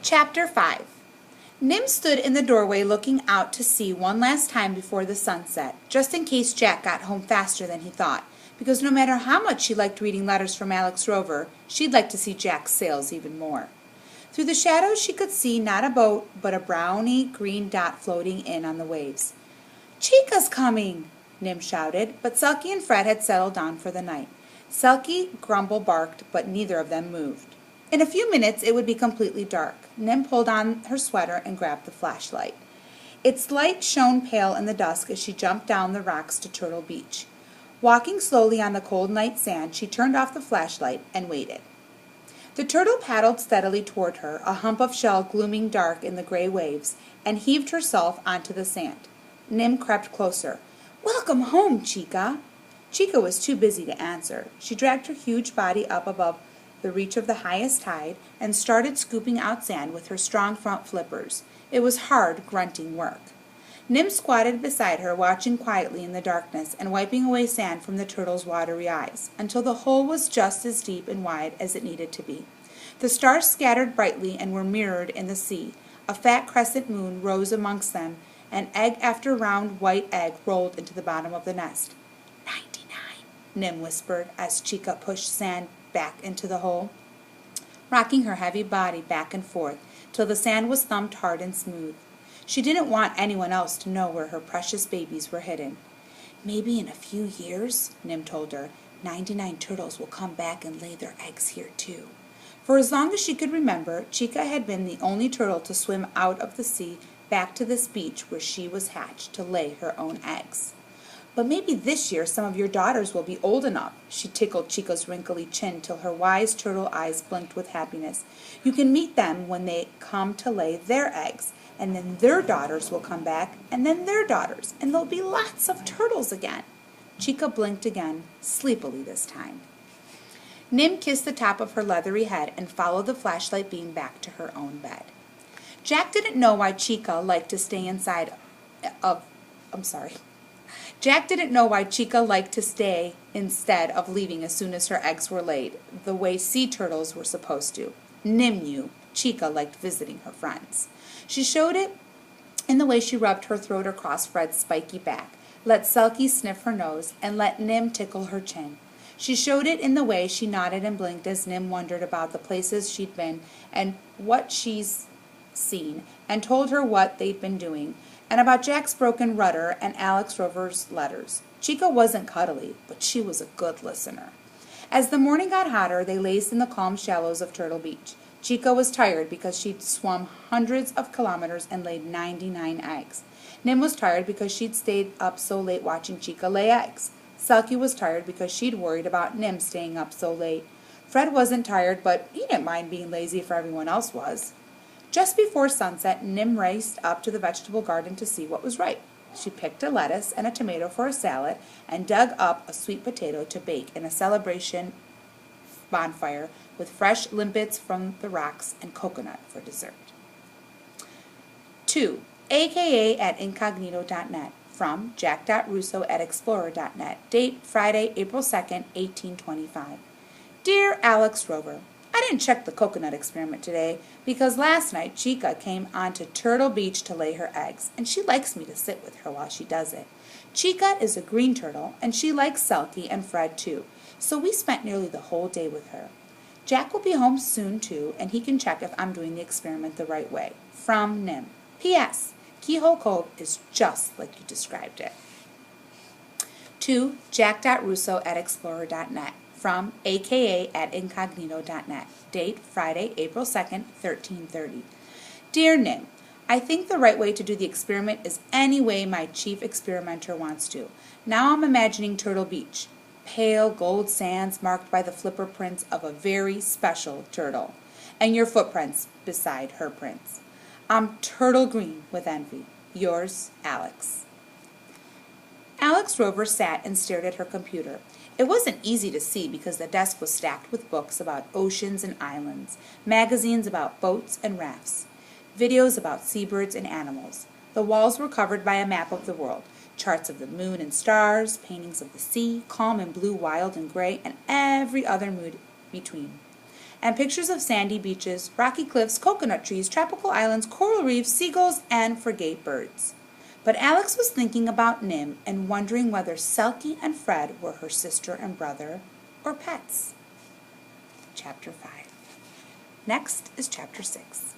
Chapter 5. Nim stood in the doorway looking out to sea one last time before the sun set, just in case Jack got home faster than he thought, because no matter how much she liked reading letters from Alex Rover, she'd like to see Jack's sails even more. Through the shadows she could see not a boat, but a browny green dot floating in on the waves. "Chica's coming!" Nim shouted, but Selkie and Fred had settled down for the night. Selkie grumble barked, but neither of them moved. In a few minutes it would be completely dark. Nim pulled on her sweater and grabbed the flashlight. Its light shone pale in the dusk as she jumped down the rocks to Turtle Beach. Walking slowly on the cold night sand, she turned off the flashlight and waited. The turtle paddled steadily toward her, a hump of shell glooming dark in the gray waves, and heaved herself onto the sand. Nim crept closer. "Welcome home, Chica." Chica was too busy to answer. She dragged her huge body up above the reach of the highest tide and started scooping out sand with her strong front flippers. It was hard, grunting work. Nim squatted beside her, watching quietly in the darkness and wiping away sand from the turtle's watery eyes, until the hole was just as deep and wide as it needed to be. The stars scattered brightly and were mirrored in the sea. A fat crescent moon rose amongst them, and egg after round white egg rolled into the bottom of the nest. 99, Nim whispered as Chica pushed sand back into the hole, rocking her heavy body back and forth till the sand was thumped hard and smooth. She didn't want anyone else to know where her precious babies were hidden. "Maybe in a few years," Nim told her, 99 turtles will come back and lay their eggs here too." For as long as she could remember, Chica had been the only turtle to swim out of the sea back to this beach where she was hatched to lay her own eggs. "But maybe this year some of your daughters will be old enough." She tickled Chica's wrinkly chin till her wise turtle eyes blinked with happiness. "You can meet them when they come to lay their eggs, and then their daughters will come back, and then their daughters, and there'll be lots of turtles again." Chica blinked again, sleepily this time. Nim kissed the top of her leathery head and followed the flashlight beam back to her own bed. Jack didn't know why Chica liked to stay instead of leaving as soon as her eggs were laid, the way sea turtles were supposed to. Nim knew Chica liked visiting her friends. She showed it in the way she rubbed her throat across Fred's spiky back, let Selkie sniff her nose, and let Nim tickle her chin. She showed it in the way she nodded and blinked as Nim wondered about the places she'd been and what she's seen, and told her what they'd been doing, and about Jack's broken rudder and Alex Rover's letters. Chica wasn't cuddly, but she was a good listener. As the morning got hotter, they lazed in the calm shallows of Turtle Beach. Chica was tired because she'd swum hundreds of kilometers and laid 99 eggs. Nim was tired because she'd stayed up so late watching Chica lay eggs. Selkie was tired because she'd worried about Nim staying up so late. Fred wasn't tired, but he didn't mind being lazy if everyone else was. Just before sunset, Nim raced up to the vegetable garden to see what was ripe. She picked a lettuce and a tomato for a salad and dug up a sweet potato to bake in a celebration bonfire with fresh limpets from the rocks and coconut for dessert. 2. AKA at incognito.net. From jack.russo@explorer.net. Date Friday, April 2nd, 1825. Dear Alex Rover, I didn't check the coconut experiment today because last night Chica came onto Turtle Beach to lay her eggs, and she likes me to sit with her while she does it. Chica is a green turtle, and she likes Selkie and Fred too, so we spent nearly the whole day with her. Jack will be home soon too, and he can check if I'm doing the experiment the right way. From Nim. P.S. Keyhole Cove is just like you described it. 2. jack.russo@explorer.net. From aka@incognito.net. Date Friday, April 2nd, 1330. Dear Nim, I think the right way to do the experiment is any way my chief experimenter wants to. Now I'm imagining Turtle Beach. Pale gold sands marked by the flipper prints of a very special turtle. And your footprints beside her prints. I'm turtle green with envy. Yours, Alex. Alex Rover sat and stared at her computer. It wasn't easy to see because the desk was stacked with books about oceans and islands, magazines about boats and rafts, videos about seabirds and animals. The walls were covered by a map of the world, charts of the moon and stars, paintings of the sea, calm and blue, wild and gray, and every other mood between. and pictures of sandy beaches, rocky cliffs, coconut trees, tropical islands, coral reefs, seagulls, and frigate birds. But Alex was thinking about Nim and wondering whether Selkie and Fred were her sister and brother or pets. Chapter 5. Next is Chapter 6.